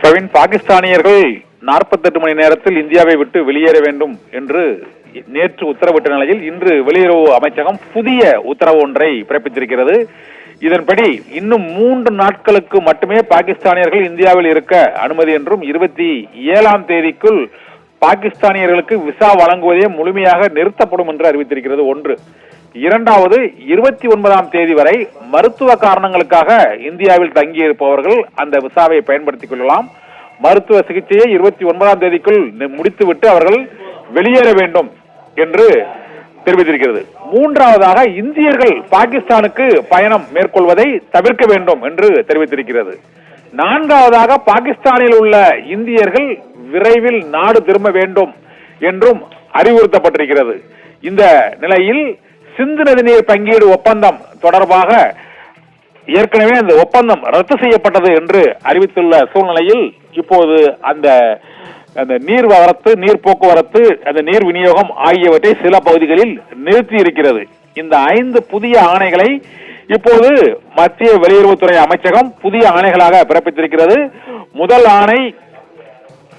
பிரவீன், பாகிஸ்தானியர்கள் 48 மணி நேரத்தில் இந்தியாவை விட்டு வெளியேற வேண்டும் என்று நேற்று உத்தரவிட்ட நிலையில் இன்று வெளியுறவு அமைச்சகம் புதிய உத்தரவு ஒன்றை பிறப்பித்திருக்கிறது. இதன்படி இன்னும் 3 நாட்களுக்கு மட்டுமே பாகிஸ்தானியர்கள் இந்தியாவில் இருக்க அனுமதி என்றும் 27ஆம் தேதிக்குள் பாகிஸ்தானியர்களுக்கு விசா வழங்குவதே முழுமையாக நிறுத்தப்படும் என்று அறிவித்திருக்கிறது. ஒன்று. இரண்டாவது, 29ஆம் தேதி வரை மருத்துவ காரணங்களுக்காக இந்தியாவில் தங்கியிருப்பவர்கள் அந்த விசாவை பயன்படுத்திக் கொள்ளலாம். மருத்துவ சிகிச்சையை 29ஆம் தேதிக்குள் முடித்துவிட்டு அவர்கள் வெளியேற வேண்டும் என்று தெரிவித்திருக்கிறது. மூன்றாவதாக, இந்தியர்கள் பாகிஸ்தானுக்கு பயணம் மேற்கொள்வதை தவிர்க்க வேண்டும் என்று தெரிவித்திருக்கிறது. நான்காவதாக, பாகிஸ்தானில் உள்ள இந்தியர்கள் விரைவில் நாடு திரும்ப வேண்டும் என்றும் அறிவுறுத்தப்பட்டிருக்கிறது. இந்த நிலையில் சிந்து நதிநீர் பங்கீடு ஒப்பந்தம் தொடர்பாக ஏற்கனவே அந்த ஒப்பந்தம் ரத்து செய்யப்பட்டது என்று அறிவித்துள்ள சூழ்நிலையில் இப்போது அந்த நீர் போக்குவரத்து, அந்த நீர் விநியோகம் ஆகியவற்றை சில பகுதிகளில் நிறுத்தி இருக்கிறது. இந்த 5 புதிய ஆணைகளை இப்போது மத்திய வெளியுறவுத்துறை அமைச்சகம் புதிய ஆணைகளாக பிறப்பித்திருக்கிறது. முதல் ஆணை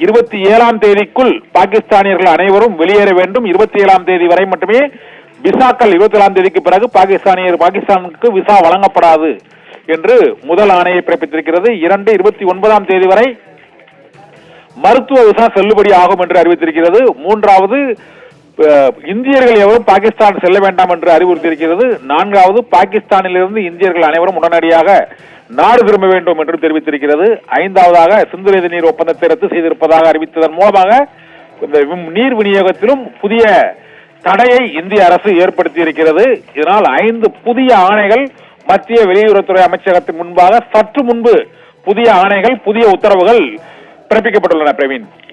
27ஆம் தேதிக்குள் பாகிஸ்தானியர்கள் அனைவரும் வெளியேற வேண்டும். 27ஆம் தேதி வரை மட்டுமே விசாக்கள், 27ஆம் தேதிக்கு பிறகு பாகிஸ்தானுக்கு விசா வழங்கப்படாது என்று முதல் ஆணையை பிறப்பித்திருக்கிறது. 29ஆம் தேதி வரை மருத்துவ விசா செல்லுபடி ஆகும் என்று அறிவித்திருக்கிறது. மூன்றாவது, இந்தியர்கள் எவரும் பாகிஸ்தான் செல்ல வேண்டாம் என்று அறிவுறுத்தியிருக்கிறது. நான்காவது, பாகிஸ்தானிலிருந்து இந்தியர்கள் அனைவரும் உடனடியாக நாடு திரும்ப வேண்டும் என்று தெரிவித்திருக்கிறது. ஐந்தாவதாக, சிந்து நதி நீர் ஒப்பந்தத்தை ரத்து செய்திருப்பதாக அறிவித்ததன் மூலமாக இந்த நீர் விநியோகத்திலும் புதிய தடையை இந்திய அரசு ஏற்படுத்தி இருக்கிறது. இதனால் 5 புதிய ஆணைகள் மத்திய வெளியுறவுத்துறை அமைச்சகத்தின் முன்பாக சற்று முன்பு புதிய ஆணைகள், புதிய உத்தரவுகள் பிறப்பிக்கப்பட்டுள்ளன. பிரவீன்.